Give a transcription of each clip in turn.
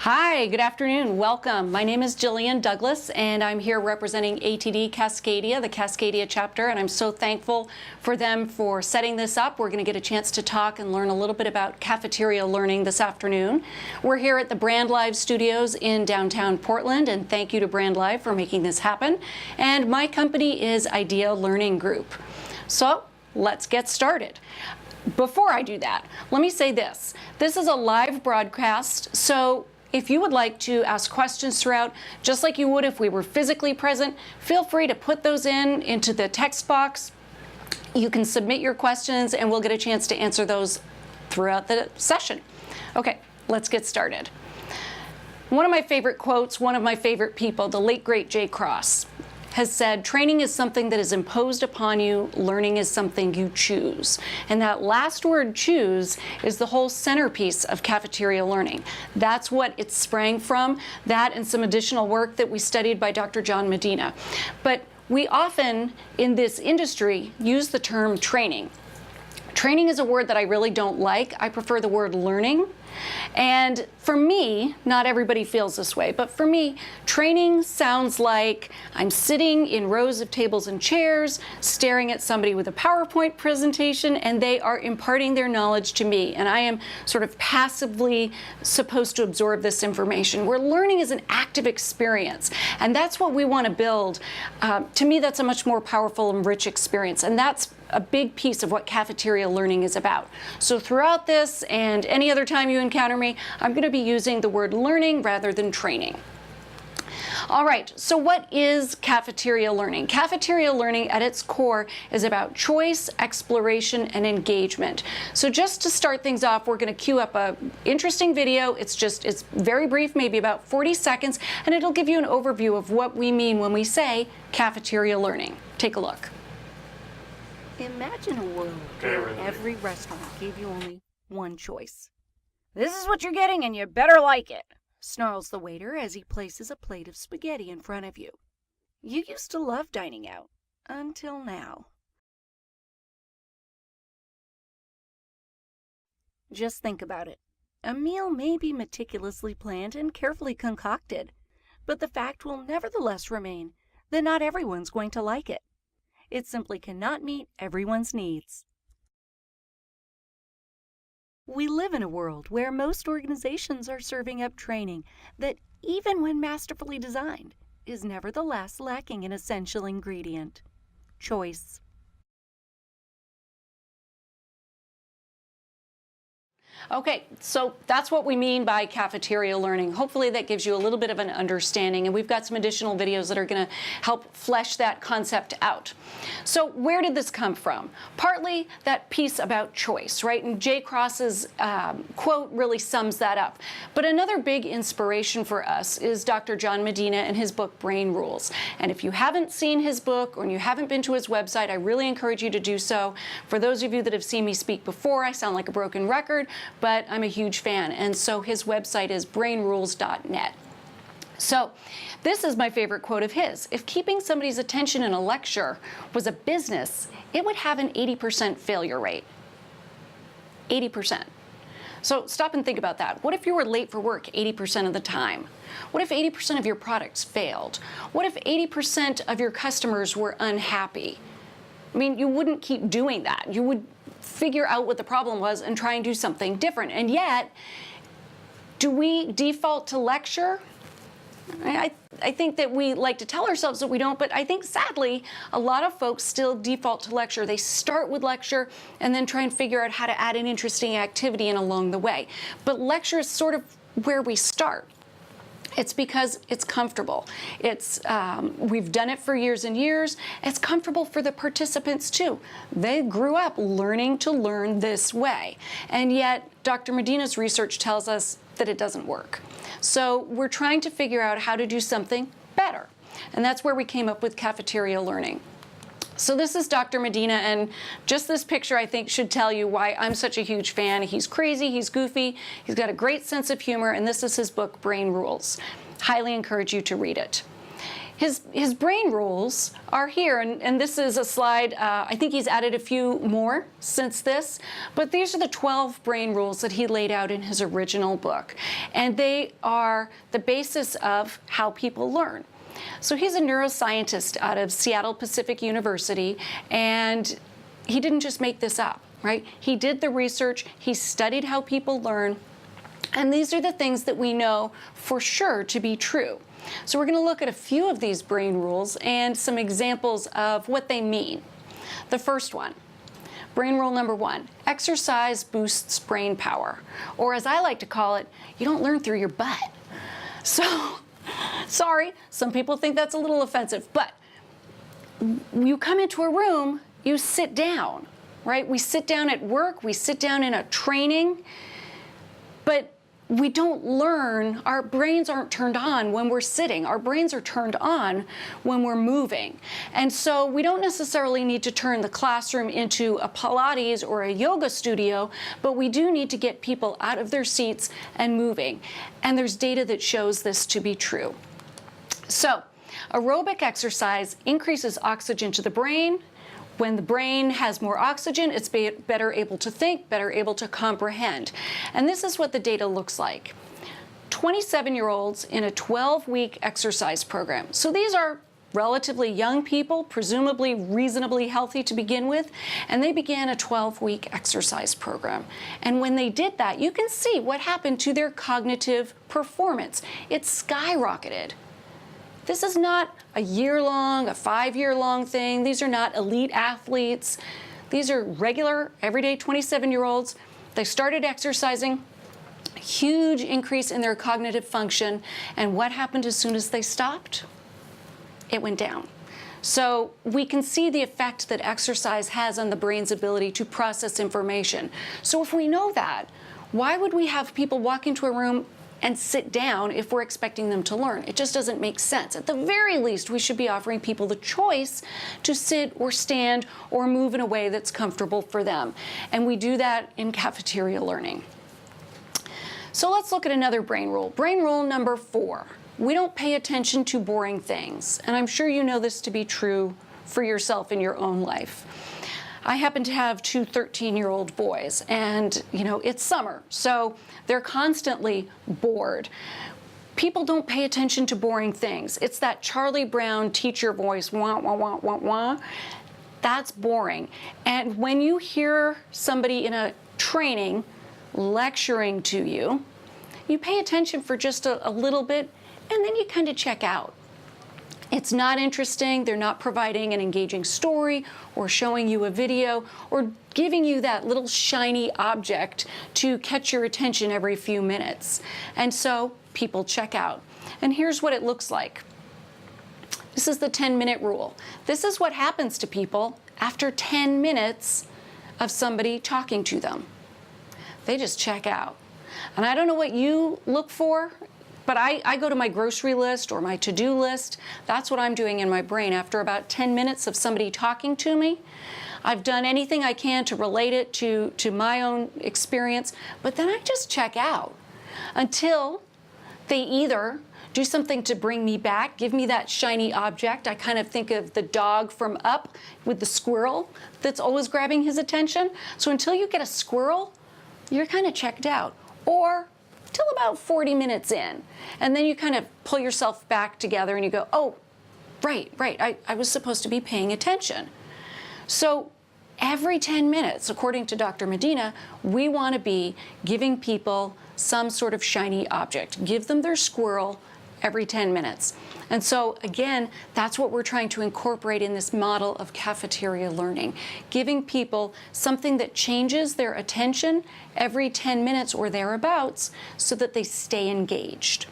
Hi, good afternoon. Welcome. My name is Jillian Douglas, and I'm here representing ATD Cascadia, the Cascadia chapter, and I'm so thankful for them for setting this up. We're going to get a chance to talk and learn a little bit about cafeteria learning this afternoon. We're here at the Brand Live studios in downtown Portland, and thank you to Brand Live for making this happen. And my company is Idea Learning Group. So let's get started. Before I do that, let me say this. This is a live broadcast, so if you would like to ask questions throughout, just like you would if we were physically present, feel free to put those into the text box. You can submit your questions, and we'll get a chance to answer those throughout the session. Okay, let's get started. One of my favorite quotes, one of my favorite people, the late great Jay Cross, has said, training is something that is imposed upon you, learning is something you choose. And that last word, choose, is the whole centerpiece of cafeteria learning. That's what it sprang from, that and some additional work that we studied by Dr. John Medina. But we often, in this industry, use the term training. Training is a word that I really don't like. I prefer the word learning. And for me, not everybody feels this way, but for me, training sounds like I'm sitting in rows of tables and chairs, staring at somebody with a PowerPoint presentation, and they are imparting their knowledge to me, and I am sort of passively supposed to absorb this information, where learning is an active experience, and that's what we want to build. To me, that's a much more powerful and rich experience, and that's a big piece of what cafeteria learning is about. So throughout this and any other time you encounter me, I'm going to be using the word learning rather than training. All right, so what is cafeteria learning? Cafeteria learning at its core is about choice, exploration, and engagement. So just to start things off, we're going to queue up an interesting video. It's very brief, maybe about 40 seconds, and it'll give you an overview of what we mean when we say cafeteria learning. Take a look. Imagine a world where every restaurant gave you only one choice. This is what you're getting, and you better like it, snarls the waiter as he places a plate of spaghetti in front of you. You used to love dining out, until now. Just think about it. A meal may be meticulously planned and carefully concocted, but the fact will nevertheless remain that not everyone's going to like it. It simply cannot meet everyone's needs. We live in a world where most organizations are serving up training that, even when masterfully designed, is nevertheless lacking an essential ingredient: choice. Okay, so that's what we mean by cafeteria learning. Hopefully that gives you a little bit of an understanding, and we've got some additional videos that are going to help flesh that concept out. So where did this come from? Partly that piece about choice, right? And Jay Cross's quote really sums that up. But another big inspiration for us is Dr. John Medina and his book, Brain Rules. And if you haven't seen his book or you haven't been to his website, I really encourage you to do so. For those of you that have seen me speak before, I sound like a broken record, but I'm a huge fan, and so his website is brainrules.net. So this is my favorite quote of his. If keeping somebody's attention in a lecture was a business, it would have an 80% failure rate. 80%. So stop and think about that. What if you were late for work 80% of the time? What if 80% of your products failed? What if 80% of your customers were unhappy? I mean, you wouldn't keep doing that. You would figure out what the problem was and try and do something different. And yet, do we default to lecture? I think that we like to tell ourselves that we don't, but I think sadly, a lot of folks still default to lecture. They start with lecture and then try and figure out how to add an interesting activity in along the way. But lecture is sort of where we start. It's because it's comfortable. We've done it for years and years. It's comfortable for the participants too. They grew up learning to learn this way. And yet, Dr. Medina's research tells us that it doesn't work. So we're trying to figure out how to do something better. And that's where we came up with cafeteria learning. So this is Dr. Medina, and just this picture, I think, should tell you why I'm such a huge fan. He's crazy, he's goofy, he's got a great sense of humor, and this is his book, Brain Rules. Highly encourage you to read it. His brain rules are here, and this is a slide, I think he's added a few more since this, but these are the 12 brain rules that he laid out in his original book, and they are the basis of how people learn. So he's a neuroscientist out of Seattle Pacific University, and he didn't just make this up, right? He did the research, he studied how people learn, and these are the things that we know for sure to be true. So we're going to look at a few of these brain rules and some examples of what they mean. The first one, brain rule number 1, exercise boosts brain power. Or as I like to call it, you don't learn through your butt. So, sorry, some people think that's a little offensive, but you come into a room, you sit down, right? We sit down at work, we sit down in a training, but we don't learn, our brains aren't turned on when we're sitting. Our brains are turned on when we're moving. And so we don't necessarily need to turn the classroom into a Pilates or a yoga studio, but we do need to get people out of their seats and moving. And there's data that shows this to be true. So aerobic exercise increases oxygen to the brain. When the brain has more oxygen, it's better able to think, better able to comprehend. And this is what the data looks like. 27-year-olds in a 12-week exercise program. So these are relatively young people, presumably reasonably healthy to begin with, and they began a 12-week exercise program. And when they did that, you can see what happened to their cognitive performance. It skyrocketed. This is not a year-long, a 5-year-long thing. These are not elite athletes. These are regular, everyday 27-year-olds. They started exercising, huge increase in their cognitive function, and what happened as soon as they stopped? It went down. So we can see the effect that exercise has on the brain's ability to process information. So if we know that, why would we have people walk into a room and sit down if we're expecting them to learn? It just doesn't make sense. At the very least, we should be offering people the choice to sit or stand or move in a way that's comfortable for them. And we do that in cafeteria learning. So let's look at another brain rule. Brain rule number 4. We don't pay attention to boring things. And I'm sure you know this to be true for yourself in your own life. I happen to have 2 13-year-old boys, and it's summer, so they're constantly bored. People don't pay attention to boring things. It's that Charlie Brown teacher voice, wah, wah, wah, wah, wah. That's boring. And when you hear somebody in a training lecturing to you, you pay attention for just a little bit, and then you kind of check out. It's not interesting. They're not providing an engaging story or showing you a video or giving you that little shiny object to catch your attention every few minutes. And so people check out. And here's what it looks like. This is the 10-minute rule. This is what happens to people after 10 minutes of somebody talking to them. They just check out. And I don't know what you look for, but I go to my grocery list or my to-do list. That's what I'm doing in my brain. After about 10 minutes of somebody talking to me, I've done anything I can to relate it to my own experience, but then I just check out until they either do something to bring me back, give me that shiny object. I kind of think of the dog from Up with the squirrel that's always grabbing his attention. So until you get a squirrel, you're kind of checked out. Or till about 40 minutes in. And then you kind of pull yourself back together and you go, oh, right, I was supposed to be paying attention. So every 10 minutes, according to Dr. Medina, we want to be giving people some sort of shiny object. Give them their squirrel every 10 minutes. And so again, that's what we're trying to incorporate in this model of cafeteria learning, giving people something that changes their attention every 10 minutes or thereabouts so that they stay engaged.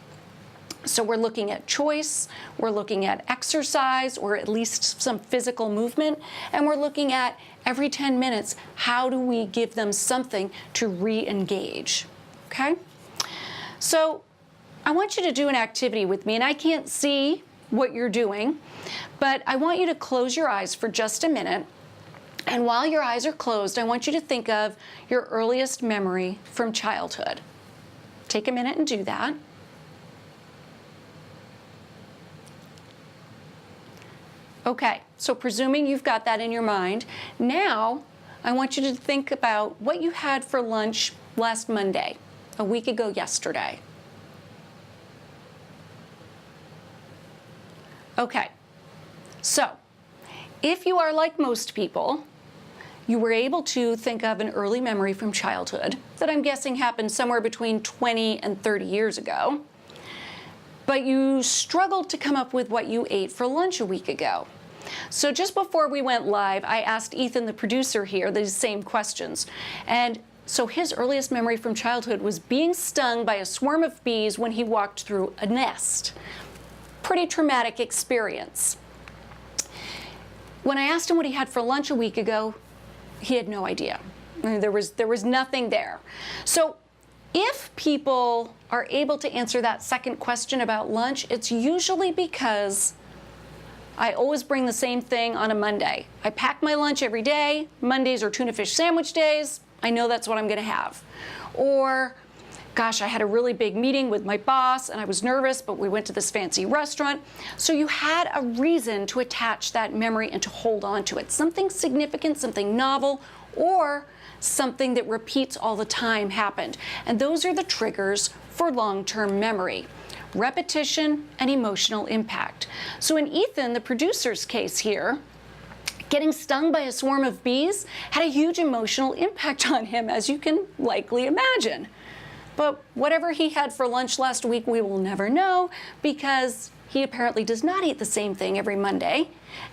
So we're looking at choice, we're looking at exercise, or at least some physical movement, and we're looking at every 10 minutes, how do we give them something to re-engage, okay? So I want you to do an activity with me, and I can't see what you're doing, but I want you to close your eyes for just a minute. And while your eyes are closed, I want you to think of your earliest memory from childhood. Take a minute and do that. Okay, so presuming you've got that in your mind, now I want you to think about what you had for lunch last Monday, a week ago yesterday. Okay, so if you are like most people, you were able to think of an early memory from childhood that I'm guessing happened somewhere between 20 and 30 years ago, but you struggled to come up with what you ate for lunch a week ago. So just before we went live, I asked Ethan, the producer here, these same questions. And so his earliest memory from childhood was being stung by a swarm of bees when he walked through a nest. Pretty traumatic experience. When I asked him what he had for lunch a week ago, he had no idea. I mean, there was nothing there. So if people are able to answer that second question about lunch, it's usually because I always bring the same thing on a Monday. I pack my lunch every day. Mondays are tuna fish sandwich days. I know that's what I'm going to have. Or, gosh, I had a really big meeting with my boss and I was nervous, but we went to this fancy restaurant. So you had a reason to attach that memory and to hold on to it. Something significant, something novel, or something that repeats all the time happened. And those are the triggers for long-term memory: repetition and emotional impact. So in Ethan, the producer's case here, getting stung by a swarm of bees had a huge emotional impact on him, as you can likely imagine. But whatever he had for lunch last week, we will never know, because he apparently does not eat the same thing every Monday,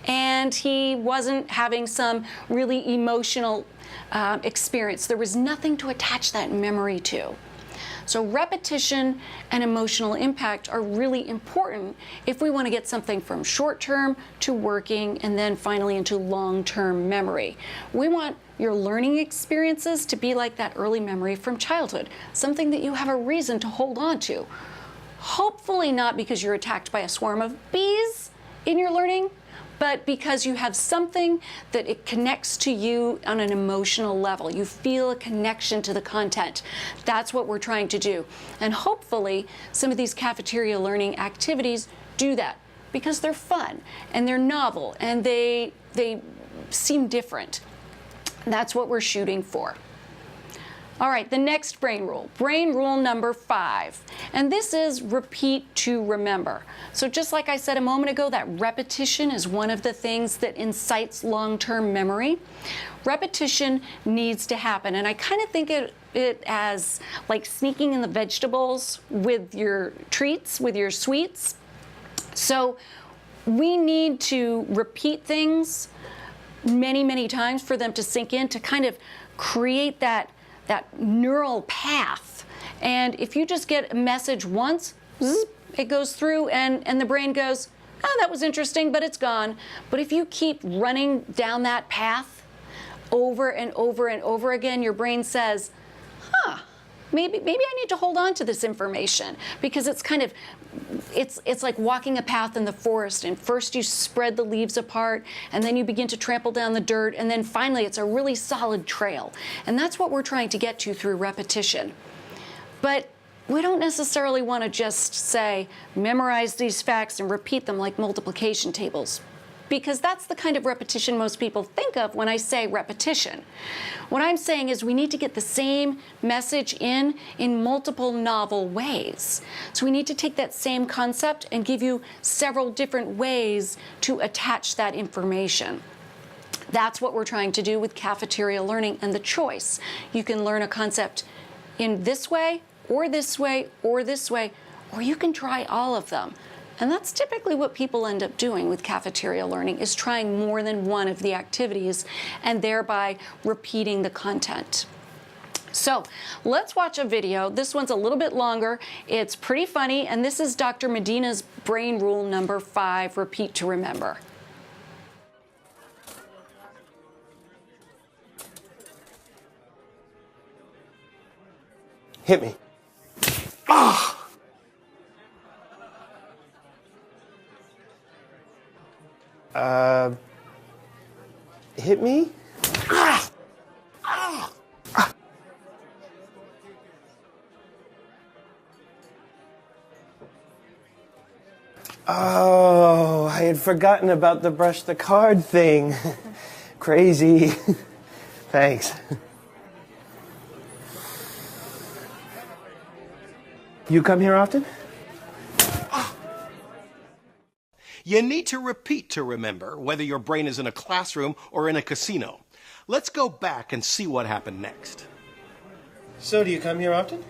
and he wasn't having some really emotional experience. There was nothing to attach that memory to. So repetition and emotional impact are really important if we want to get something from short-term to working and then finally into long-term memory. We want your learning experiences to be like that early memory from childhood, something that you have a reason to hold on to. Hopefully not because you're attacked by a swarm of bees in your learning, but because you have something that it connects to you on an emotional level. You feel a connection to the content. That's what we're trying to do. And hopefully some of these cafeteria learning activities do that, because they're fun and they're novel and they seem different. That's what we're shooting for. All right, the next brain rule number 5. And this is repeat to remember. So just like I said a moment ago, that repetition is one of the things that incites long-term memory. Repetition needs to happen. And I kind of think it as like sneaking in the vegetables with your treats, with your sweets. So we need to repeat things many, many times for them to sink in, to kind of create that neural path. And if you just get a message once, zzz, it goes through and the brain goes, oh, that was interesting, but it's gone. But if you keep running down that path over and over and over again, your brain says, maybe I need to hold on to this information, because it's kind of, it's like walking a path in the forest, and first you spread the leaves apart and then you begin to trample down the dirt, and then finally it's a really solid trail. And that's what we're trying to get to through repetition. But we don't necessarily want to just say, memorize these facts and repeat them like multiplication tables, because that's the kind of repetition most people think of when I say repetition. What I'm saying is we need to get the same message in multiple novel ways. So we need to take that same concept and give you several different ways to attach that information. That's what we're trying to do with cafeteria learning and the choice. You can learn a concept in this way, or this way, or this way, or you can try all of them. And that's typically what people end up doing with cafeteria learning, is trying more than one of the activities and thereby repeating the content. So let's watch a video. This one's a little bit longer. It's pretty funny, and this is Dr. Medina's brain rule number 5, repeat to remember. Hit me. Ah! Hit me? Ah! Ah! Ah! Oh, I had forgotten about the brush the card thing. Crazy. Thanks. You come here often? You need to repeat to remember, whether your brain is in a classroom or in a casino. Let's go back and see what happened next. So, do you come here often?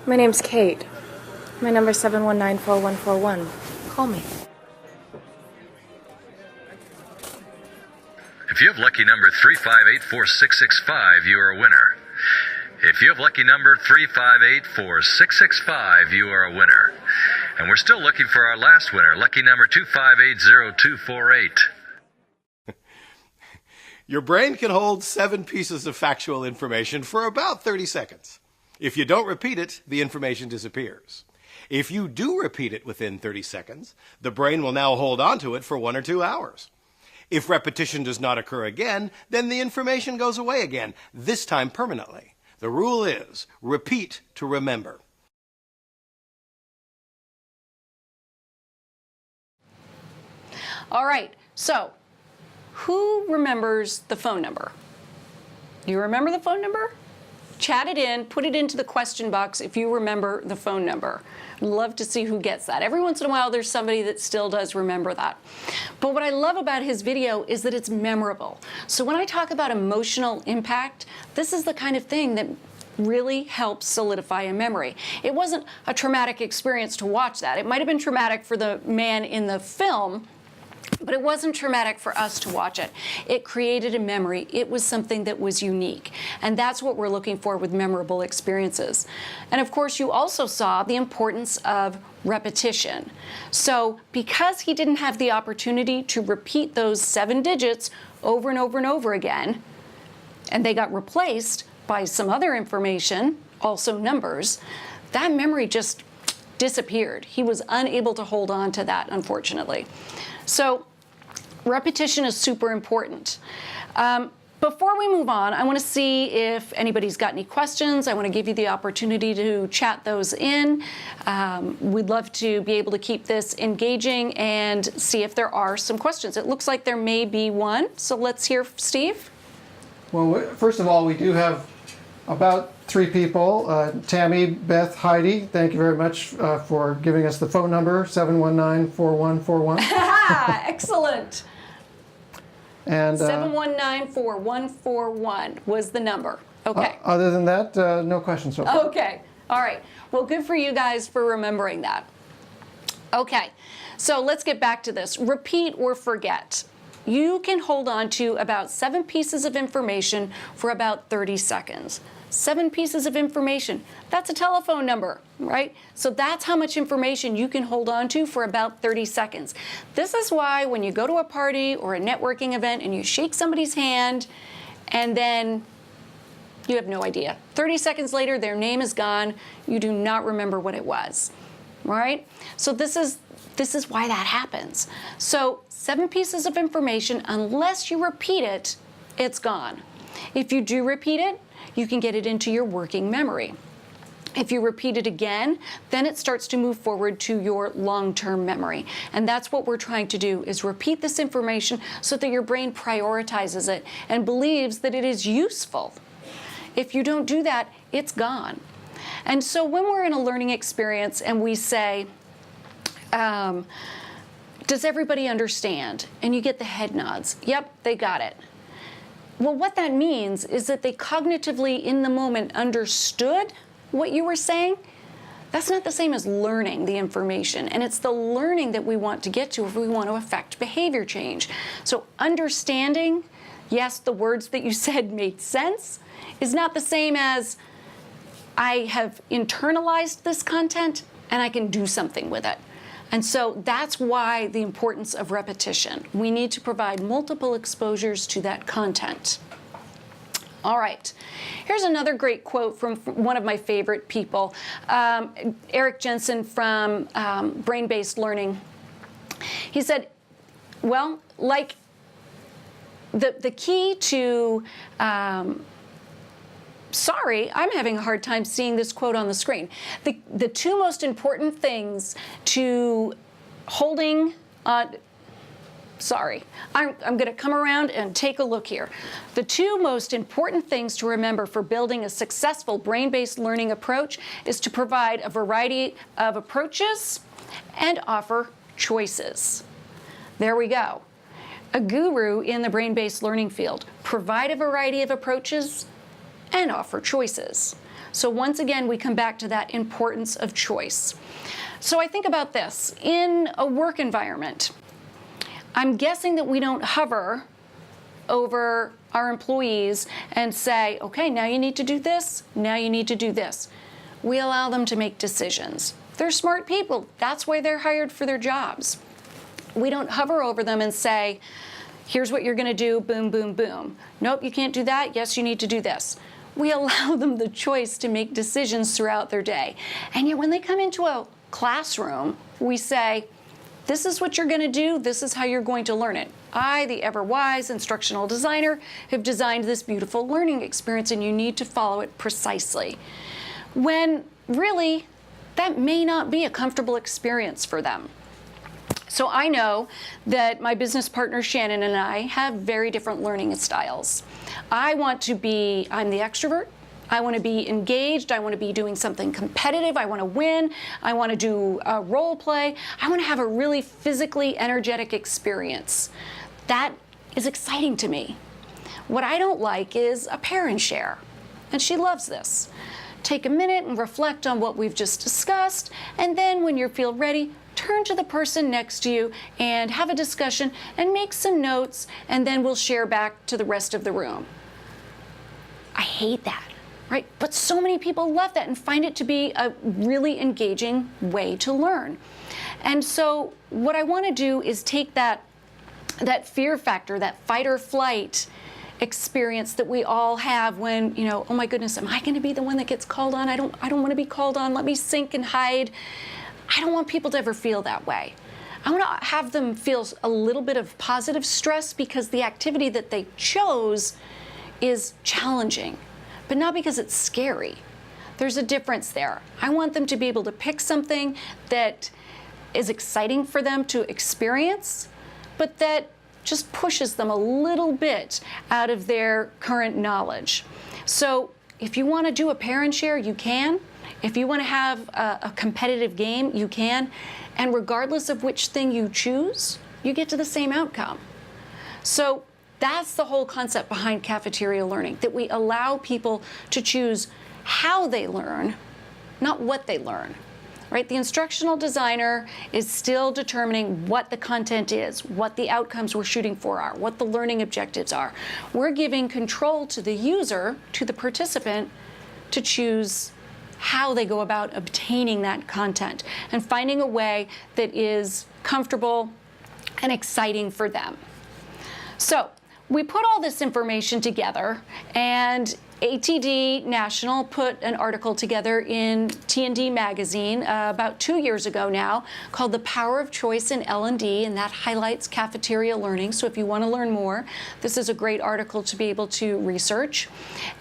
My name's Kate. My number's 719-4141. Call me. If you have lucky number 3584665, you are a winner. If you have lucky number 3584665, you are a winner. And we're still looking for our last winner, lucky number 2580248. Your brain can hold 7 pieces of factual information for about 30 seconds. If you don't repeat it, the information disappears. If you do repeat it within 30 seconds, the brain will now hold on to it for 1 or 2 hours. If repetition does not occur again, then the information goes away again, this time permanently. The rule is repeat to remember. All right, so who remembers the phone number? You remember the phone number? Chat it in, put it into the question box if you remember the phone number. I'd love to see who gets that. Every once in a while, there's somebody that still does remember that. But what I love about his video is that it's memorable. So when I talk about emotional impact, this is the kind of thing that really helps solidify a memory. It wasn't a traumatic experience to watch that. It might have been traumatic for the man in the film, but it wasn't traumatic for us to watch it. It created a memory. It was something that was unique. And that's what we're looking for with memorable experiences. And of course, you also saw the importance of repetition. So because he didn't have the opportunity to repeat those 7 digits over and over and over again, and they got replaced by some other information, also numbers, that memory just disappeared. He was unable to hold on to that, unfortunately. So repetition is super important. Before we move on, I want to see if anybody's got any questions. I want to give you the opportunity to chat those in. We'd love to be able to keep this engaging and see if there are some questions. It looks like there may be one, so let's hear Steve. Well, first of all, we do have about 3 people. Tammy, Beth, Heidi, thank you very much for giving us the phone number, 719-4141. Excellent. And 719-4141 was the number. Okay. Other than that, no questions so far. Okay. All right. Well, good for you guys for remembering that. Okay. So let's get back to this. Repeat or forget. You can hold on to about 7 pieces of information for about 30 seconds. 7 pieces of information. That's a telephone number, right? So that's how much information you can hold on to for about 30 seconds. This is why when you go to a party or a networking event and you shake somebody's hand and then you have no idea. 30 seconds later, their name is gone. You do not remember what it was, all right? So this is why that happens. So 7 pieces of information, unless you repeat it, it's gone. If you do repeat it, you can get it into your working memory. If you repeat it again, then it starts to move forward to your long-term memory. And that's what we're trying to do, is repeat this information so that your brain prioritizes it and believes that it is useful. If you don't do that, it's gone. And so when we're in a learning experience and we say, does everybody understand? And you get the head nods. Yep, they got it. Well, what that means is that they cognitively, in the moment, understood what you were saying. That's not the same as learning the information. And it's the learning that we want to get to if we want to affect behavior change. So understanding, yes, the words that you said made sense, is not the same as I have internalized this content and I can do something with it. And so that's why the importance of repetition. We need to provide multiple exposures to that content. All right, here's another great quote from one of my favorite people, Eric Jensen from Brain-Based Learning. He said, well, like the key to, sorry, I'm having a hard time seeing this quote on the screen. The two most important things to holding on, sorry, I'm going to come around and take a look here. The two most important things to remember for building a successful brain-based learning approach is to provide a variety of approaches and offer choices. There we go. A guru in the brain-based learning field. Provide a variety of approaches and offer choices. So once again, we come back to that importance of choice. So I think about this. In a work environment, I'm guessing that we don't hover over our employees and say, okay, now you need to do this, now you need to do this. We allow them to make decisions. They're smart people. That's why they're hired for their jobs. We don't hover over them and say, here's what you're going to do, boom, boom, boom. Nope, you can't do that. Yes, you need to do this. We allow them the choice to make decisions throughout their day. And yet when they come into a classroom, we say, this is what you're going to do. This is how you're going to learn it. I, the ever-wise instructional designer, have designed this beautiful learning experience, and you need to follow it precisely. When really, that may not be a comfortable experience for them. So I know that my business partner Shannon and I have very different learning styles. I'm the extrovert. I want to be engaged. I want to be doing something competitive. I want to win. I want to do a role play. I want to have a really physically energetic experience. That is exciting to me. What I don't like is a pair and share. And she loves this. Take a minute and reflect on what we've just discussed. And then when you feel ready, turn to the person next to you and have a discussion and make some notes. And then we'll share back to the rest of the room. I hate that. Right? But so many people love that and find it to be a really engaging way to learn. And so what I want to do is take that fear factor, that fight or flight experience that we all have when, oh my goodness, am I going to be the one that gets called on? I don't want to be called on. Let me sink and hide. I don't want people to ever feel that way. I want to have them feel a little bit of positive stress because the activity that they chose is challenging. But not because it's scary. There's a difference there. I want them to be able to pick something that is exciting for them to experience, but that just pushes them a little bit out of their current knowledge. So if you want to do a pair and share, you can. If you want to have a competitive game, you can. And regardless of which thing you choose, you get to the same outcome. So that's the whole concept behind cafeteria learning, that we allow people to choose how they learn, not what they learn, right? The instructional designer is still determining what the content is, what the outcomes we're shooting for are, what the learning objectives are. We're giving control to the user, to the participant, to choose how they go about obtaining that content and finding a way that is comfortable and exciting for them. So we put all this information together, and ATD National put an article together in T&D magazine about 2 years ago now called The Power of Choice in L&D, and that highlights cafeteria learning. So if you want to learn more, this is a great article to be able to research.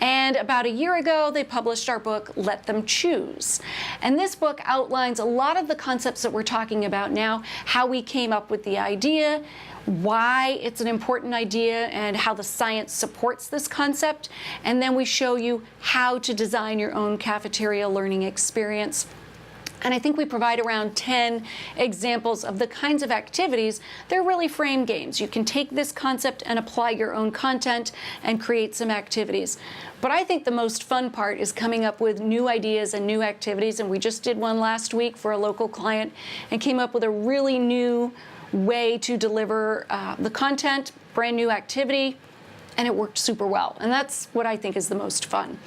And about a year ago, they published our book, Let Them Choose. And this book outlines a lot of the concepts that we're talking about now, how we came up with the idea, why it's an important idea, and how the science supports this concept. And then we show you how to design your own cafeteria learning experience. And I think we provide around 10 examples of the kinds of activities. They're really frame games. You can take this concept and apply your own content and create some activities. But I think the most fun part is coming up with new ideas and new activities. And we just did one last week for a local client and came up with a really new way to deliver the content, brand new activity, and it worked super well. And that's what I think is the most fun.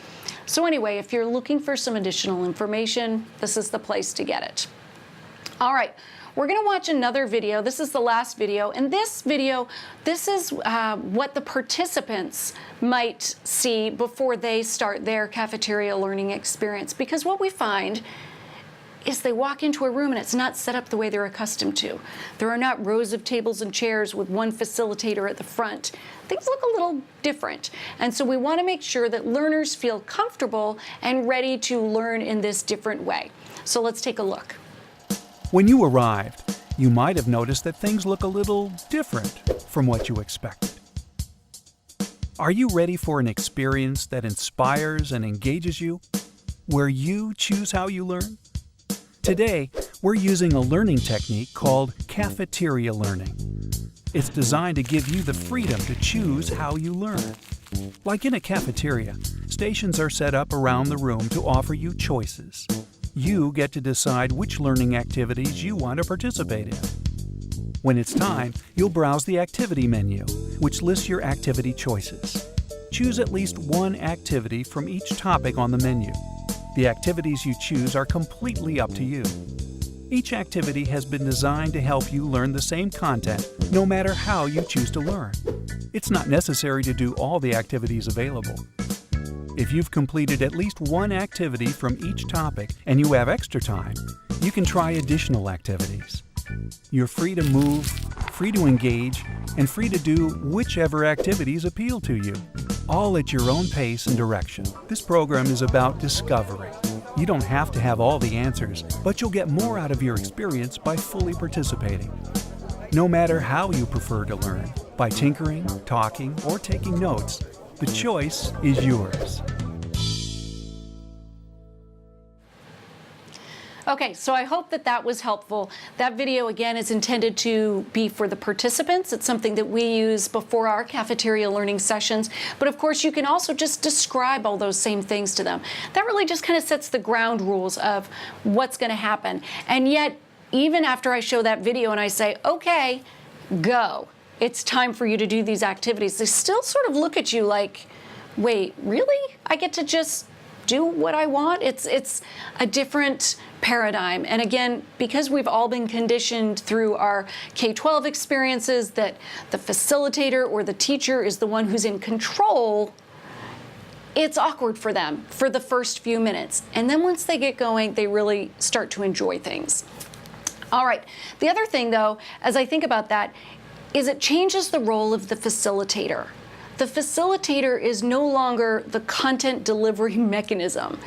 So anyway, if you're looking for some additional information, this is the place to get it. All right, we're going to watch another video. This is the last video. And this video, this is what the participants might see before they start their cafeteria learning experience. Because what we find is they walk into a room and it's not set up the way they're accustomed to. There are not rows of tables and chairs with one facilitator at the front. Things look a little different. And so we want to make sure that learners feel comfortable and ready to learn in this different way. So let's take a look. When you arrived, you might have noticed that things look a little different from what you expected. Are you ready for an experience that inspires and engages you, where you choose how you learn? Today, we're using a learning technique called Cafeteria Learning. It's designed to give you the freedom to choose how you learn. Like in a cafeteria, stations are set up around the room to offer you choices. You get to decide which learning activities you want to participate in. When it's time, you'll browse the activity menu, which lists your activity choices. Choose at least one activity from each topic on the menu. The activities you choose are completely up to you. Each activity has been designed to help you learn the same content, no matter how you choose to learn. It's not necessary to do all the activities available. If you've completed at least one activity from each topic and you have extra time, you can try additional activities. You're free to move, free to engage, and free to do whichever activities appeal to you, all at your own pace and direction. This program is about discovery. You don't have to have all the answers, but you'll get more out of your experience by fully participating. No matter how you prefer to learn, by tinkering, talking, or taking notes, the choice is yours. Okay, so I hope that that was helpful. That video, again, is intended to be for the participants. It's something that we use before our cafeteria learning sessions. But of course, you can also just describe all those same things to them. That really just kind of sets the ground rules of what's going to happen. And yet, even after I show that video and I say, okay, go, it's time for you to do these activities, they still sort of look at you like, wait, really? I get to just do what I want? It's a different paradigm. And again, because we've all been conditioned through our K-12 experiences that the facilitator or the teacher is the one who's in control, it's awkward for them for the first few minutes. And then once they get going, they really start to enjoy things. All right. The other thing, though, as I think about that, is it changes the role of the facilitator. The facilitator is no longer the content delivery mechanism.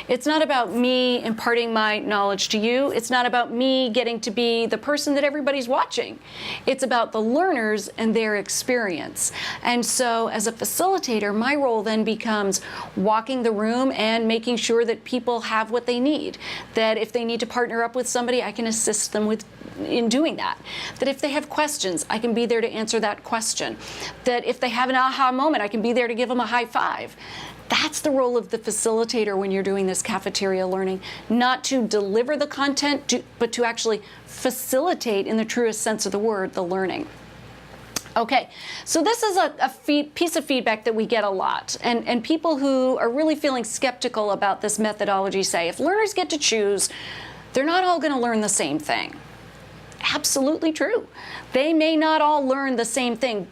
It's not about me imparting my knowledge to you. It's not about me getting to be the person that everybody's watching. It's about the learners and their experience. And so as a facilitator, my role then becomes walking the room and making sure that people have what they need. That if they need to partner up with somebody, I can assist them in doing that. That if they have questions, I can be there to answer that question. That if they have an aha moment, I can be there to give them a high five. That's the role of the facilitator when you're doing this cafeteria learning, not to deliver the content, but to actually facilitate, in the truest sense of the word, the learning. Okay, so this is a piece of feedback that we get a lot, and people who are really feeling skeptical about this methodology say, if learners get to choose, they're not all going to learn the same thing. Absolutely true. They may not all learn the same thing,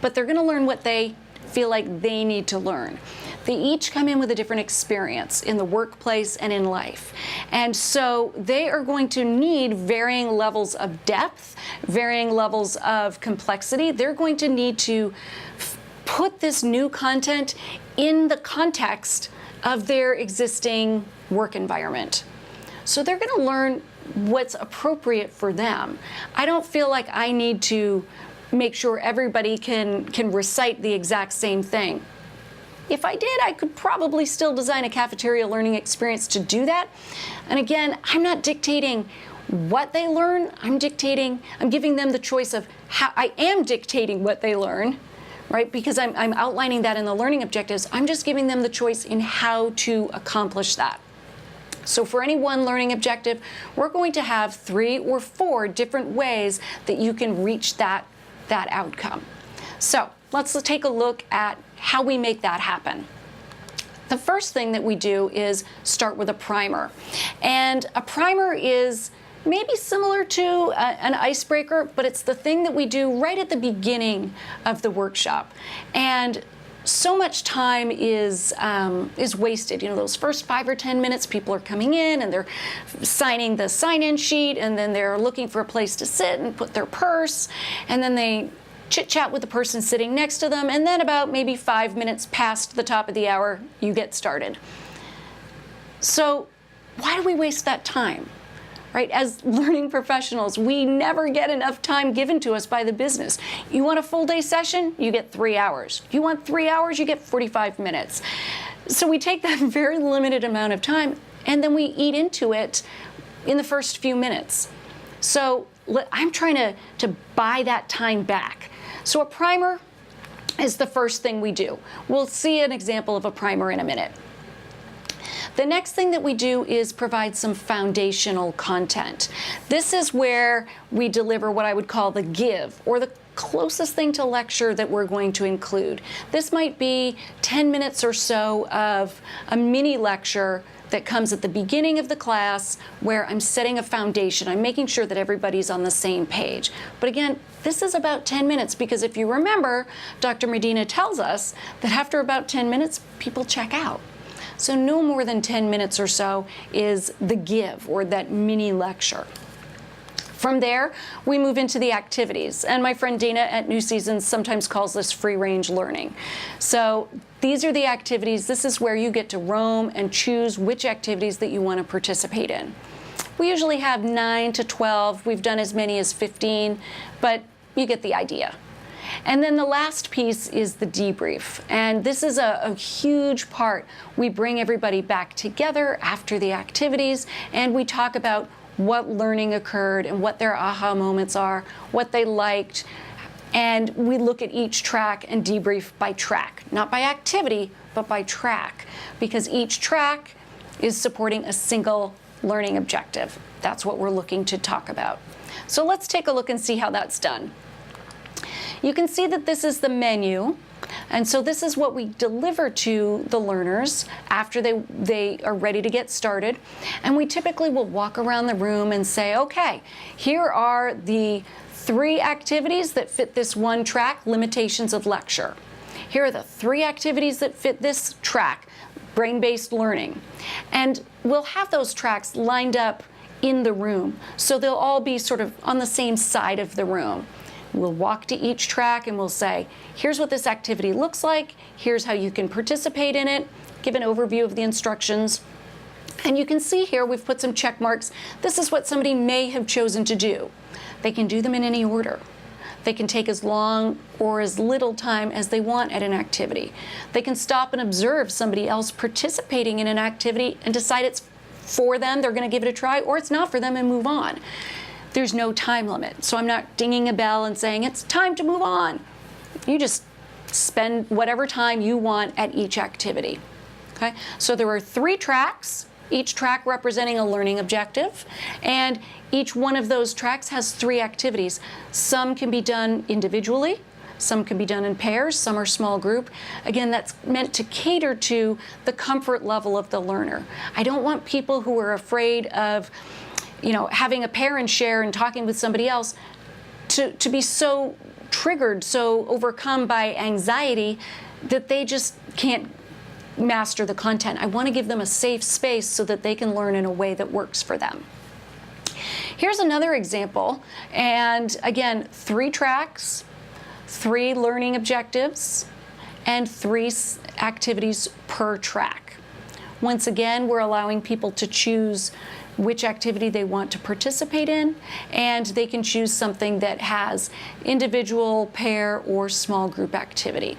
but they're going to learn what they feel like they need to learn. They each come in with a different experience in the workplace and in life. And so they are going to need varying levels of depth, varying levels of complexity. They're going to need to put this new content in the context of their existing work environment. So they're going to learn what's appropriate for them. I don't feel like I need to make sure everybody can recite the exact same thing. If I did, I could probably still design a cafeteria learning experience to do that. And again, I'm not dictating what they learn. I'm giving them the choice of how. I am dictating what they learn, right? Because I'm outlining that in the learning objectives. I'm just giving them the choice in how to accomplish that. So for any one learning objective, we're going to have 3 or 4 different ways that you can reach that outcome. So let's take a look at how we make that happen. The first thing that we do is start with a primer. And a primer is maybe similar to an icebreaker, but it's the thing that we do right at the beginning of the workshop. And so much time is wasted. You know, those first 5 or 10 minutes, people are coming in and they're signing the sign-in sheet, and then they're looking for a place to sit and put their purse, and then they chit-chat with the person sitting next to them, and then about maybe 5 minutes past the top of the hour, you get started. So why do we waste that time? Right? As learning professionals, we never get enough time given to us by the business. You want a full day session, you get 3 hours. You want 3 hours, you get 45 minutes. So we take that very limited amount of time and then we eat into it in the first few minutes. So I'm trying to buy that time back. So a primer is the first thing we do. We'll see an example of a primer in a minute. The next thing that we do is provide some foundational content. This is where we deliver what I would call the give, or the closest thing to lecture that we're going to include. This might be 10 minutes or so of a mini lecture that comes at the beginning of the class where I'm setting a foundation. I'm making sure that everybody's on the same page. But again, this is about 10 minutes because if you remember, Dr. Medina tells us that after about 10 minutes, people check out. So no more than 10 minutes or so is the give, or that mini lecture. From there, we move into the activities. And my friend Dana at New Seasons sometimes calls this free-range learning. So these are the activities. This is where you get to roam and choose which activities that you want to participate in. We usually have 9 to 12. We've done as many as 15, but you get the idea. And then the last piece is the debrief. And this is a huge part. We bring everybody back together after the activities, and we talk about what learning occurred and what their aha moments are, what they liked. And we look at each track and debrief by track, not by activity, but by track, because each track is supporting a single learning objective. That's what we're looking to talk about. So let's take a look and see how that's done. You can see that this is the menu, and so this is what we deliver to the learners after they are ready to get started. And we typically will walk around the room and say, okay, here are the 3 activities that fit this one track, limitations of lecture. Here are the 3 activities that fit this track, brain-based learning. And we'll have those tracks lined up in the room, so they'll all be sort of on the same side of the room. We'll walk to each track and we'll say, here's what this activity looks like, here's how you can participate in it, give an overview of the instructions. And you can see here we've put some check marks. This is what somebody may have chosen to do. They can do them in any order. They can take as long or as little time as they want at an activity. They can stop and observe somebody else participating in an activity and decide it's for them, they're going to give it a try, or it's not for them and move on. There's no time limit, so I'm not dinging a bell and saying it's time to move on. You just spend whatever time you want at each activity. Okay? So there are 3 tracks, each track representing a learning objective, and each one of those tracks has 3 activities. Some can be done individually, some can be done in pairs, some are small group. Again, that's meant to cater to the comfort level of the learner. I don't want people who are afraid of having a parent share and talking with somebody else to be so triggered, so overcome by anxiety that they just can't master the content. I want to give them a safe space so that they can learn in a way that works for them. Here's another example, and again, 3 tracks, 3 learning objectives, and 3 activities per track. Once again, we're allowing people to choose which activity they want to participate in, and they can choose something that has individual, pair, or small group activity.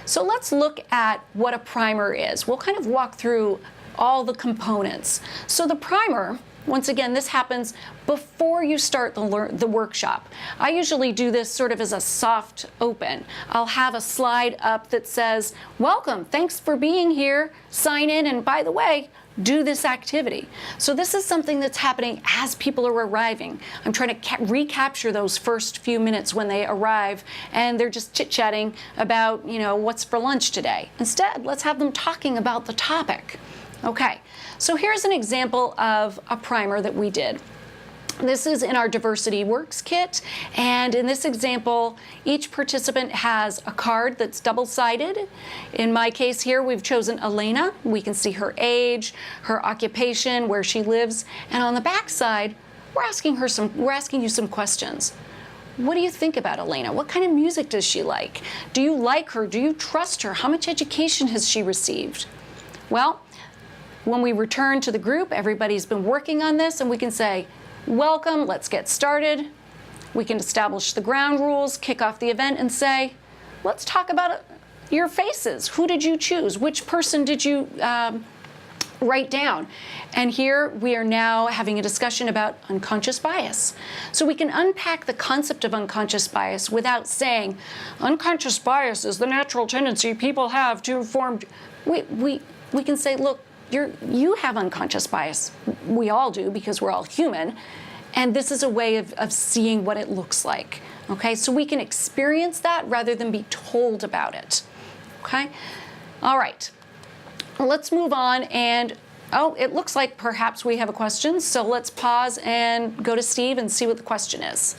So let's look at what a primer is. We'll kind of walk through all the components. So the primer, once again, this happens before you start the workshop. I usually do this sort of as a soft open. I'll have a slide up that says, welcome, thanks for being here, sign in, and by the way, do this activity. So this is something that's happening as people are arriving. I'm trying to recapture those first few minutes when they arrive and they're just chit-chatting about, what's for lunch today. Instead, let's have them talking about the topic. Okay, so here's an example of a primer that we did. This is in our Diversity Works kit, and in this example, each participant has a card that's double-sided. In my case here, we've chosen Elena. We can see her age, her occupation, where she lives, and on the back side, we're asking you some questions. What do you think about Elena? What kind of music does she like? Do you like her? Do you trust her? How much education has she received? Well, when we return to the group, everybody's been working on this, and we can say, welcome, let's get started. We can establish the ground rules, kick off the event, and say, let's talk about your faces. Who did you choose? Which person did you write down? And here we are now having a discussion about unconscious bias. So we can unpack the concept of unconscious bias without saying, unconscious bias is the natural tendency people have to form. We can say, look, you have unconscious bias. We all do, because we're all human. And this is a way of seeing what it looks like. Okay, so we can experience that rather than be told about it. Okay, all right. Let's move on, and it looks like perhaps we have a question. So let's pause and go to Steve and see what the question is.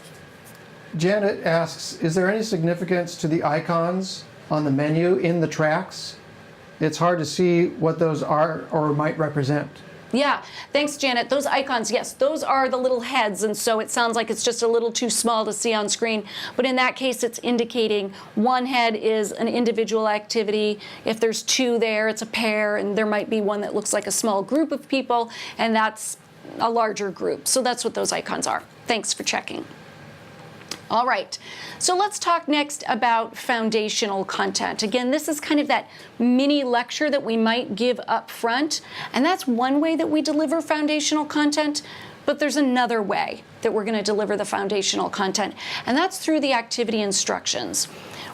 Janet asks, is there any significance to the icons on the menu in the tracks? It's hard to see what those are or might represent. Yeah, thanks, Janet. Those icons, yes, those are the little heads, and so it sounds like it's just a little too small to see on screen. But in that case, it's indicating one head is an individual activity. If there's two there, it's a pair, and there might be one that looks like a small group of people, and that's a larger group. So that's what those icons are. Thanks for checking. All right, so let's talk next about foundational content. Again, this is kind of that mini lecture that we might give up front, and that's one way that we deliver foundational content, but there's another way that we're going to deliver the foundational content, and that's through the activity instructions.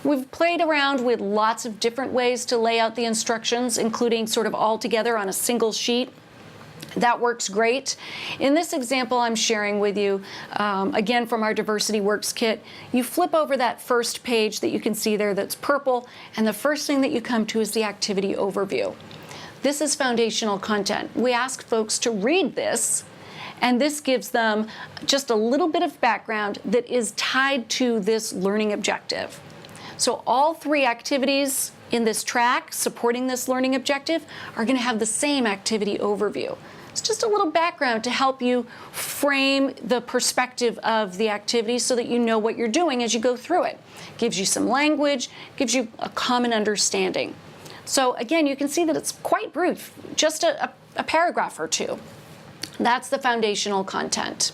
We've played around with lots of different ways to lay out the instructions, including sort of all together on a single sheet. That works great. In this example I'm sharing with you, again from our Diversity Works kit, you flip over that first page that you can see there that's purple, and the first thing that you come to is the activity overview. This is foundational content. We ask folks to read this, and this gives them just a little bit of background that is tied to this learning objective. So all three activities in this track supporting this learning objective are going to have the same activity overview. It's just a little background to help you frame the perspective of the activity so that you know what you're doing as you go through it. Gives you some language, gives you a common understanding. So again, you can see that it's quite brief, just a paragraph or two. That's the foundational content.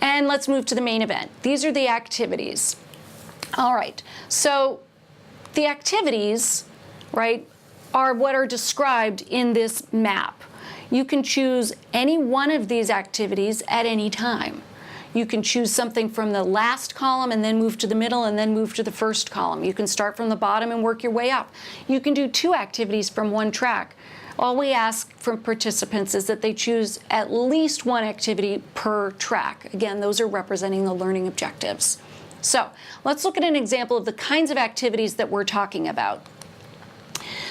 And let's move to the main event. These are the activities. All right, so the activities, right, are what are described in this map. You can choose any one of these activities at any time. You can choose something from the last column and then move to the middle and then move to the first column. You can start from the bottom and work your way up. You can do two activities from one track. All we ask from participants is that they choose at least one activity per track. Again, those are representing the learning objectives. So let's look at an example of the kinds of activities that we're talking about.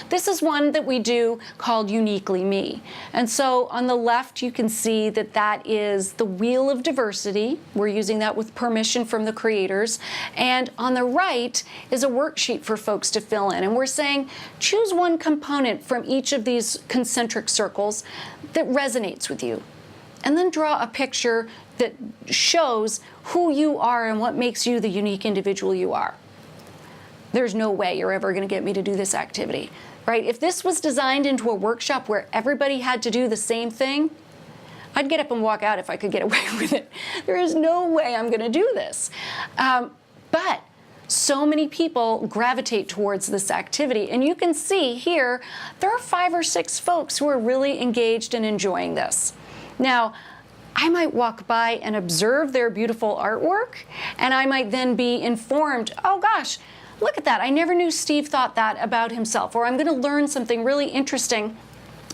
This is one that we do called Uniquely Me. And so on the left, you can see that that is the Wheel of Diversity. We're using that with permission from the creators. And on the right is a worksheet for folks to fill in. And we're saying, choose one component from each of these concentric circles that resonates with you. And then draw a picture that shows who you are and what makes you the unique individual you are. There's no way you're ever going to get me to do this activity, right? If this was designed into a workshop where everybody had to do the same thing, I'd get up and walk out if I could get away with it. There is no way I'm going to do this. But so many people gravitate towards this activity. And you can see here, there are 5 or 6 folks who are really engaged and enjoying this. Now, I might walk by and observe their beautiful artwork, and I might then be informed, oh gosh, look at that. I never knew Steve thought that about himself. Or I'm going to learn something really interesting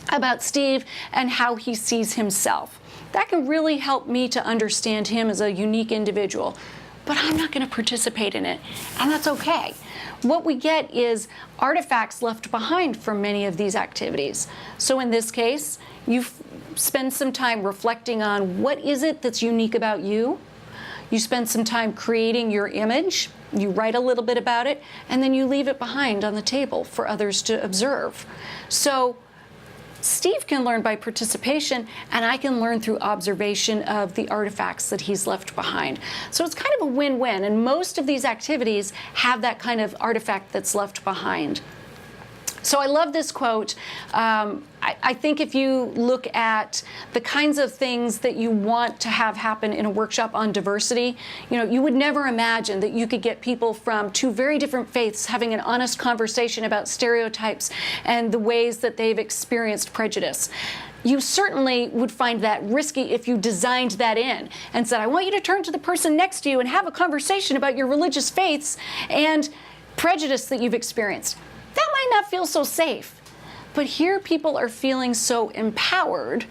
about Steve and how he sees himself. That can really help me to understand him as a unique individual. But I'm not going to participate in it, and that's okay. What we get is artifacts left behind from many of these activities. So in this case, you spend some time reflecting on what is it that's unique about you. You spend some time creating your image, you write a little bit about it, and then you leave it behind on the table for others to observe. So Steve can learn by participation, and I can learn through observation of the artifacts that he's left behind. So it's kind of a win-win, and most of these activities have that kind of artifact that's left behind. So I love this quote. I think if you look at the kinds of things that you want to have happen in a workshop on diversity, you would never imagine that you could get people from two very different faiths having an honest conversation about stereotypes and the ways that they've experienced prejudice. You certainly would find that risky if you designed that in and said, I want you to turn to the person next to you and have a conversation about your religious faiths and prejudice that you've experienced. That might not feel so safe. But here people are feeling so empowered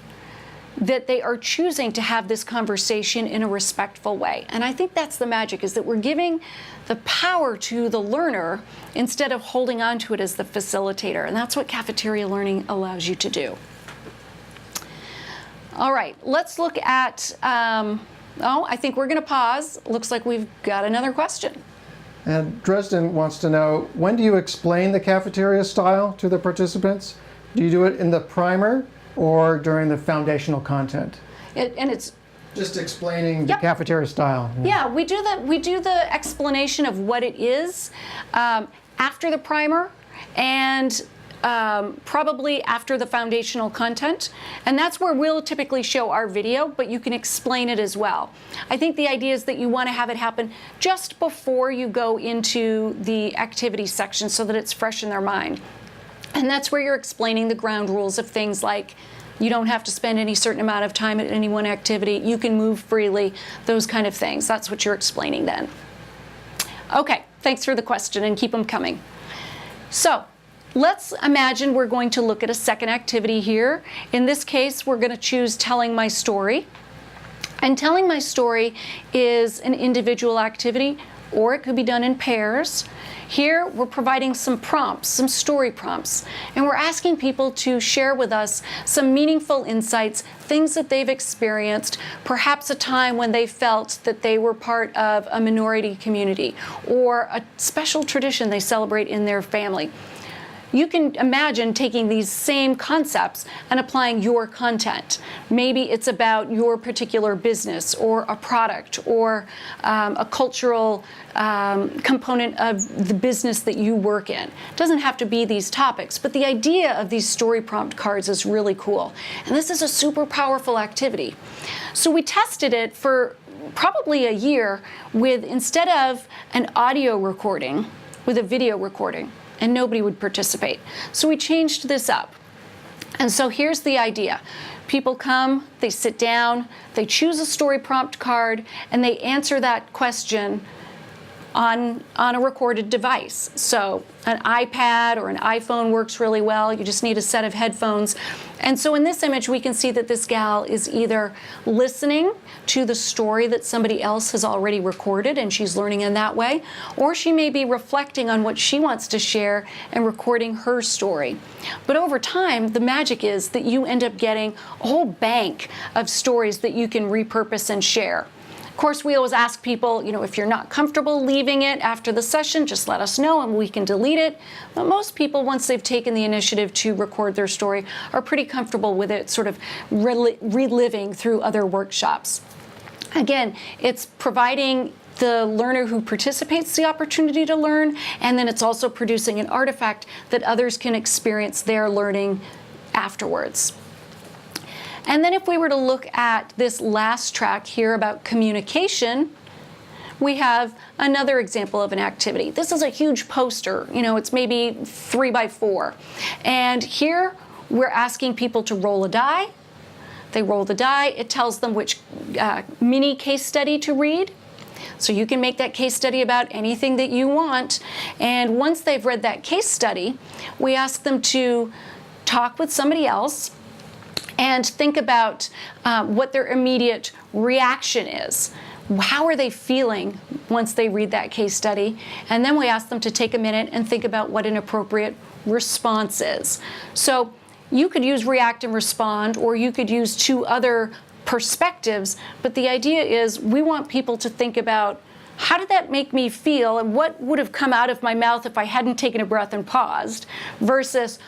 that they are choosing to have this conversation in a respectful way. And I think that's the magic, is that we're giving the power to the learner instead of holding on to it as the facilitator. And that's what cafeteria learning allows you to do. All right, let's look at, I think we're going to pause. Looks like we've got another question. And Dresden wants to know, when do you explain the cafeteria style to the participants? Do you do it in the primer or during the foundational content? It's just explaining the cafeteria style. Yeah, we do the explanation of what it is after the primer and probably after the foundational content. And that's where we'll typically show our video, but you can explain it as well. I think the idea is that you want to have it happen just before you go into the activity section so that it's fresh in their mind. And that's where you're explaining the ground rules of things like you don't have to spend any certain amount of time at any one activity, you can move freely, those kind of things. That's what you're explaining then. Okay, thanks for the question and keep them coming. So, let's imagine we're going to look at a second activity here. In this case, we're going to choose telling my story. And telling my story is an individual activity, or it could be done in pairs. Here, we're providing some prompts, some story prompts, and we're asking people to share with us some meaningful insights, things that they've experienced, perhaps a time when they felt that they were part of a minority community, or a special tradition they celebrate in their family. You can imagine taking these same concepts and applying your content. Maybe it's about your particular business or a product or a cultural component of the business that you work in. It doesn't have to be these topics, but the idea of these story prompt cards is really cool. And this is a super powerful activity. So we tested it for probably a year with, instead of an audio recording, with a video recording. And nobody would participate. So we changed this up. And so here's the idea. People come, they sit down, they choose a story prompt card, and they answer that question on a recorded device. So an iPad or an iPhone works really well. You just need a set of headphones. And so in this image, we can see that this gal is either listening to the story that somebody else has already recorded, and she's learning in that way, or she may be reflecting on what she wants to share and recording her story. But over time, the magic is that you end up getting a whole bank of stories that you can repurpose and share. Of course, we always ask people, if you're not comfortable leaving it after the session, just let us know and we can delete it. But most people, once they've taken the initiative to record their story, are pretty comfortable with it sort of reliving through other workshops. Again, it's providing the learner who participates the opportunity to learn, and then it's also producing an artifact that others can experience their learning afterwards. And then if we were to look at this last track here about communication, we have another example of an activity. This is a huge poster, it's maybe 3 by 4. And here we're asking people to roll a die. They roll the die, it tells them which mini case study to read. So you can make that case study about anything that you want. And once they've read that case study, we ask them to talk with somebody else and think about what their immediate reaction is. How are they feeling once they read that case study? And then we ask them to take a minute and think about what an appropriate response is. So you could use react and respond, or you could use 2 other perspectives, but the idea is we want people to think about, how did that make me feel, and what would have come out of my mouth if I hadn't taken a breath and paused, versus,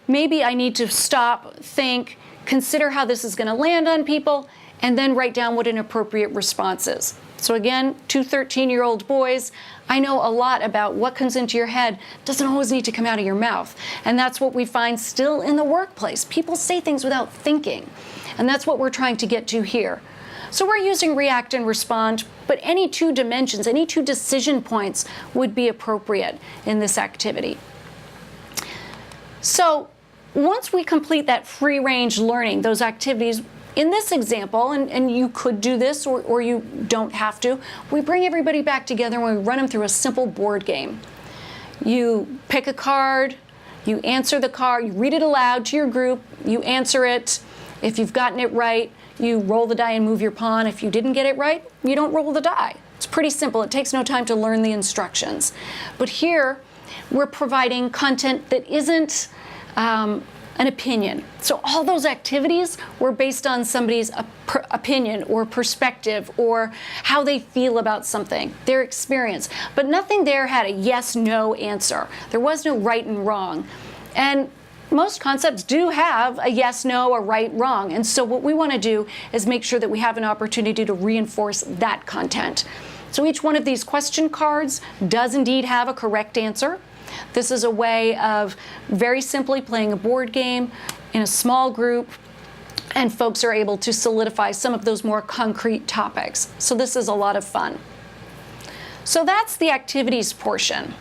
maybe I need to stop, think, consider how this is going to land on people, and then write down what an appropriate response is. So again, 2 13-year-old boys, I know a lot about what comes into your head doesn't always need to come out of your mouth. And that's what we find still in the workplace. People say things without thinking. And that's what we're trying to get to here. So we're using react and respond, but any 2 dimensions, any 2 decision points would be appropriate in this activity. So once we complete that free-range learning, those activities, in this example, and you could do this or you don't have to, we bring everybody back together and we run them through a simple board game. You pick a card, you answer the card, you read it aloud to your group, you answer it. If you've gotten it right, you roll the die and move your pawn. If you didn't get it right, you don't roll the die. It's pretty simple. It takes no time to learn the instructions. But here, we're providing content that isn't an opinion. So all those activities were based on somebody's opinion or perspective or how they feel about something, their experience. But nothing there had a yes, no answer. There was no right and wrong. And most concepts do have a yes, no, a right, wrong. And so what we want to do is make sure that we have an opportunity to reinforce that content. So each one of these question cards does indeed have a correct answer. This is a way of very simply playing a board game in a small group, and folks are able to solidify some of those more concrete topics. So this is a lot of fun. So that's the activities portion.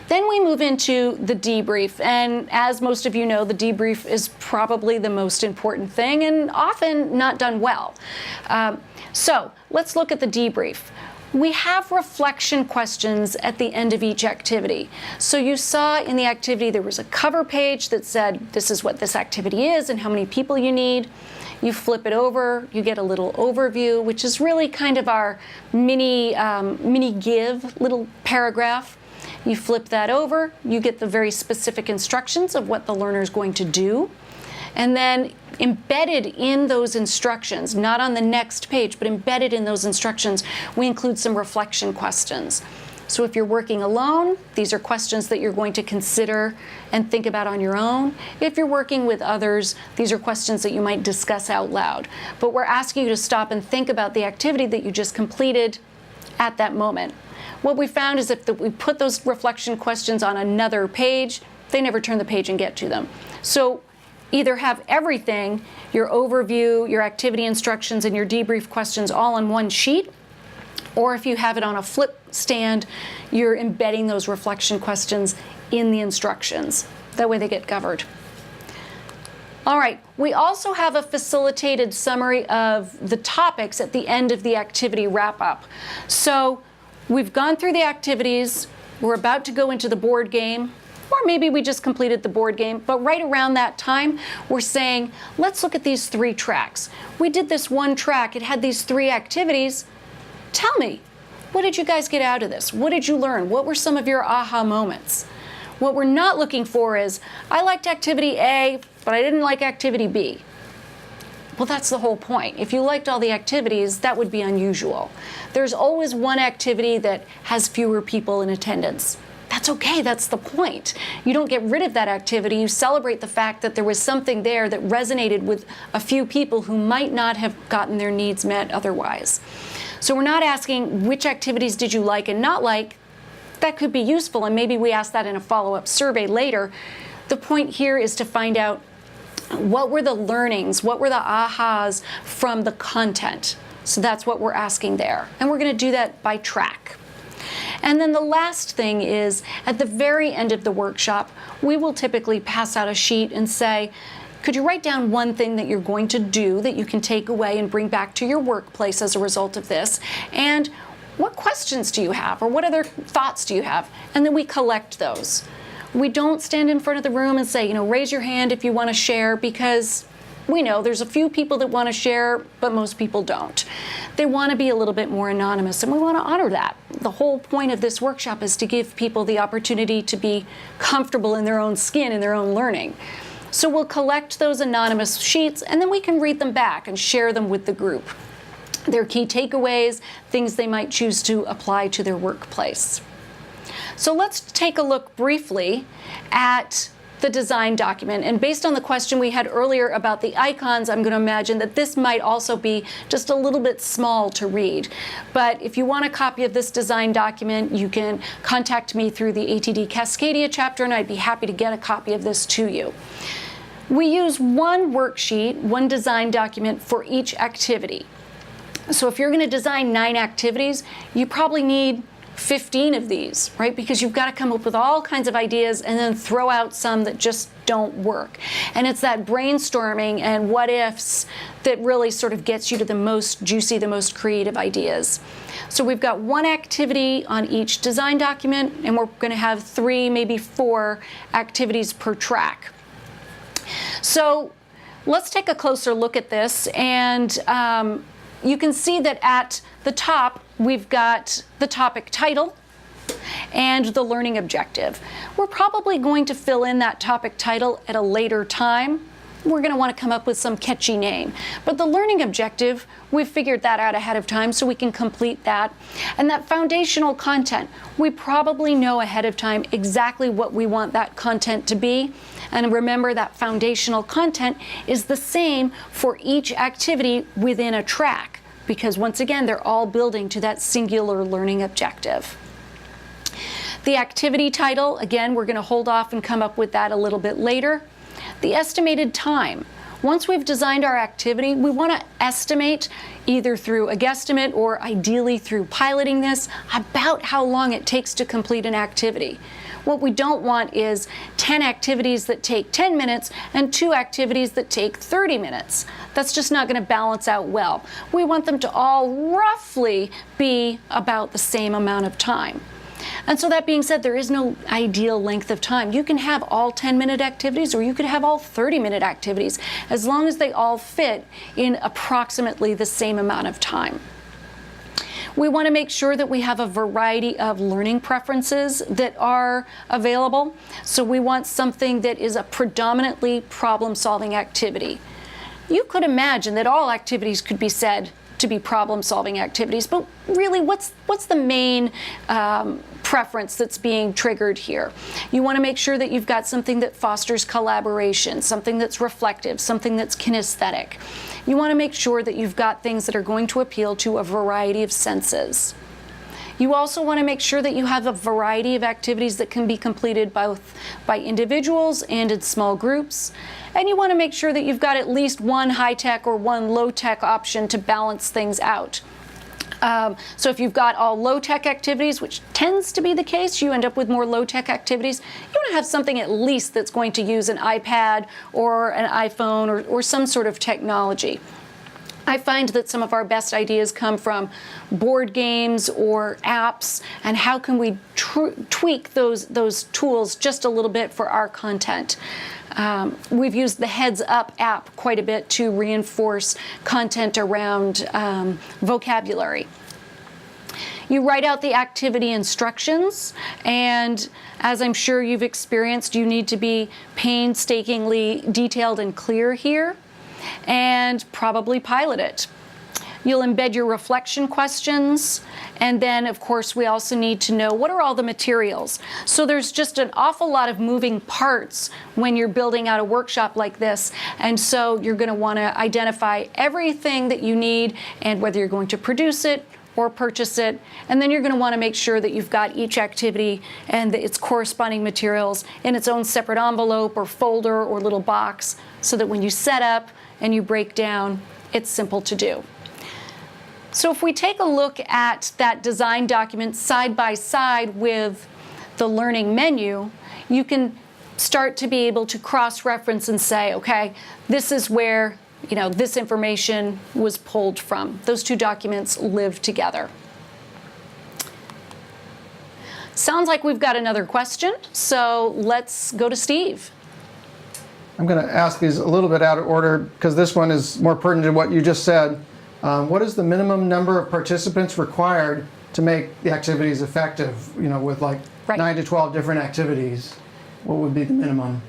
Then we move into the debrief, and as most of you know, the debrief is probably the most important thing and often not done well. So let's look at the debrief. We have reflection questions at the end of each activity. So you saw in the activity there was a cover page that said this is what this activity is and how many people you need. You flip it over, you get a little overview, which is really kind of our mini give, little paragraph. You flip that over, you get the very specific instructions of what the learner is going to do. And then embedded in those instructions, not on the next page, but embedded in those instructions, we include some reflection questions. So if you're working alone, these are questions that you're going to consider and think about on your own. If you're working with others, these are questions that you might discuss out loud. But we're asking you to stop and think about the activity that you just completed at that moment. What we found is if we put those reflection questions on another page, they never turn the page and get to them. So either have everything, your overview, your activity instructions, and your debrief questions all on one sheet, or if you have it on a flip stand, you're embedding those reflection questions in the instructions. That way they get covered. All right, we also have a facilitated summary of the topics at the end of the activity wrap-up. So we've gone through the activities, we're about to go into the board game, or maybe we just completed the board game, but right around that time, we're saying, let's look at these 3 tracks. We did this one track, it had these 3 activities. Tell me, what did you guys get out of this? What did you learn? What were some of your aha moments? What we're not looking for is, I liked activity A, but I didn't like activity B. Well, that's the whole point. If you liked all the activities, that would be unusual. There's always one activity that has fewer people in attendance. That's okay, that's the point. You don't get rid of that activity, you celebrate the fact that there was something there that resonated with a few people who might not have gotten their needs met otherwise. So we're not asking which activities did you like and not like. That could be useful, and maybe we ask that in a follow-up survey later. The point here is to find out what were the learnings, what were the ahas from the content. So that's what we're asking there. And we're going to do that by track. And then the last thing is, at the very end of the workshop, we will typically pass out a sheet and say, could you write down one thing that you're going to do that you can take away and bring back to your workplace as a result of this? And what questions do you have, or what other thoughts do you have? And then we collect those. We don't stand in front of the room and say, raise your hand if you want to share, because we know there's a few people that want to share, but most people don't. They want to be a little bit more anonymous, and we want to honor that. The whole point of this workshop is to give people the opportunity to be comfortable in their own skin, in their own learning. So we'll collect those anonymous sheets, and then we can read them back and share them with the group. Their key takeaways, things they might choose to apply to their workplace. So let's take a look briefly at the design document. And based on the question we had earlier about the icons, I'm going to imagine that this might also be just a little bit small to read. But if you want a copy of this design document, you can contact me through the ATD Cascadia chapter, and I'd be happy to get a copy of this to you. We use one worksheet, one design document for each activity. So if you're going to design 9 activities, you probably need 15 of these, right? Because you've got to come up with all kinds of ideas and then throw out some that just don't work. And it's that brainstorming and what ifs that really sort of gets you to the most juicy, the most creative ideas. So we've got one activity on each design document, and we're going to have 3, maybe 4 activities per track. So let's take a closer look at this, and you can see that at the top, we've got the topic title and the learning objective. We're probably going to fill in that topic title at a later time. We're going to want to come up with some catchy name. But the learning objective, we've figured that out ahead of time so we can complete that. And that foundational content, we probably know ahead of time exactly what we want that content to be. And remember, that foundational content is the same for each activity within a track, because once again, they're all building to that singular learning objective. The activity title, again, we're going to hold off and come up with that a little bit later. The estimated time. Once we've designed our activity, we want to estimate, either through a guesstimate or ideally through piloting this, about how long it takes to complete an activity. What we don't want is 10 activities that take 10 minutes and 2 activities that take 30 minutes. That's just not going to balance out well. We want them to all roughly be about the same amount of time. And so that being said, there is no ideal length of time. You can have all 10-minute activities, or you could have all 30-minute activities, as long as they all fit in approximately the same amount of time. We want to make sure that we have a variety of learning preferences that are available. So we want something that is a predominantly problem-solving activity. You could imagine that all activities could be said to be problem-solving activities, but really, what's the main preference that's being triggered here? You want to make sure that you've got something that fosters collaboration, something that's reflective, something that's kinesthetic. You want to make sure that you've got things that are going to appeal to a variety of senses. You also want to make sure that you have a variety of activities that can be completed both by individuals and in small groups. And you want to make sure that you've got at least one high-tech or one low-tech option to balance things out. So if you've got all low-tech activities, which tends to be the case, you end up with more low-tech activities. You want to have something at least that's going to use an iPad or an iPhone or some sort of technology. I find that some of our best ideas come from board games or apps, and how can we tweak those tools just a little bit for our content. We've used the Heads Up app quite a bit to reinforce content around vocabulary. You write out the activity instructions, and as I'm sure you've experienced, you need to be painstakingly detailed and clear here, and probably pilot it. You'll embed your reflection questions, and then of course we also need to know what are all the materials. So there's just an awful lot of moving parts when you're building out a workshop like this, and so you're going to want to identify everything that you need and whether you're going to produce it or purchase it, and then you're going to want to make sure that you've got each activity and its corresponding materials in its own separate envelope or folder or little box, so that when you set up and you break down, it's simple to do. So if we take a look at that design document side by side with the learning menu, you can start to be able to cross-reference and say, okay, this is where this information was pulled from. Those two documents live together. Sounds like we've got another question, so let's go to Steve. I'm going to ask these a little bit out of order because this one is more pertinent to what you just said. What is the minimum number of participants required to make the activities effective? You know, with like 9 to 12 different activities, what would be the minimum?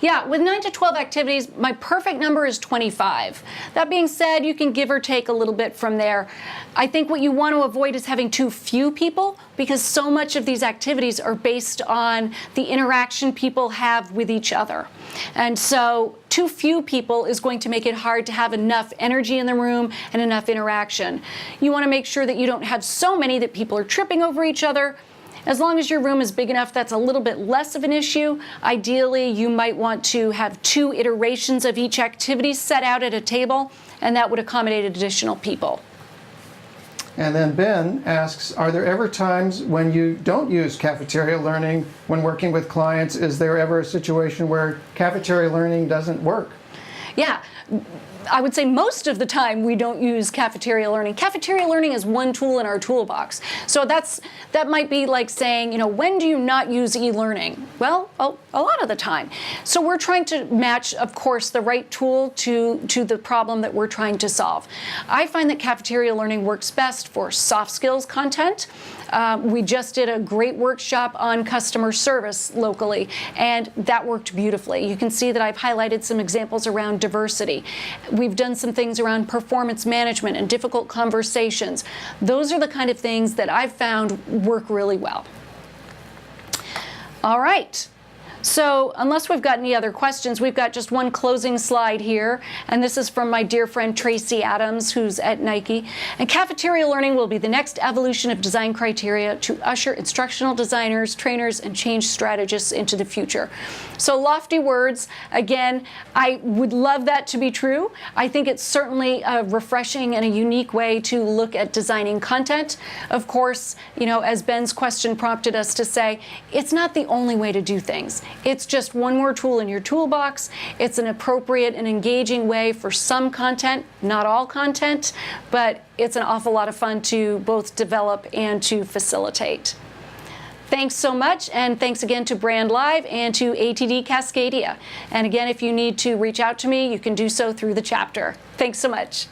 Yeah, with 9 to 12 activities, my perfect number is 25. That being said, you can give or take a little bit from there. I think what you want to avoid is having too few people, because so much of these activities are based on the interaction people have with each other. And so too few people is going to make it hard to have enough energy in the room and enough interaction. You want to make sure that you don't have so many that people are tripping over each other. As long as your room is big enough, that's a little bit less of an issue. Ideally, you might want to have 2 iterations of each activity set out at a table, and that would accommodate additional people. And then Ben asks, are there ever times when you don't use cafeteria learning when working with clients? Is there ever a situation where cafeteria learning doesn't work? Yeah. I would say most of the time we don't use cafeteria learning. Cafeteria learning is one tool in our toolbox. So that might be like saying, you know, when do you not use e-learning? Well, a lot of the time. So we're trying to match, of course, the right tool to the problem that we're trying to solve. I find that cafeteria learning works best for soft skills content. We just did a great workshop on customer service locally, and that worked beautifully. You can see that I've highlighted some examples around diversity. We've done some things around performance management and difficult conversations. Those are the kind of things that I've found work really well. All right. So unless we've got any other questions, we've got just one closing slide here, and this is from my dear friend Tracy Adams, who's at Nike. And cafeteria learning will be the next evolution of design criteria to usher instructional designers, trainers, and change strategists into the future. So lofty words. Again, I would love that to be true. I think it's certainly a refreshing and a unique way to look at designing content. Of course, you know, as Ben's question prompted us to say, it's not the only way to do things. It's just one more tool in your toolbox. It's an appropriate and engaging way for some content, not all content, but it's an awful lot of fun to both develop and to facilitate. Thanks so much, and thanks again to Brand Live and to ATD Cascadia. And again, if you need to reach out to me, you can do so through the chapter. Thanks so much.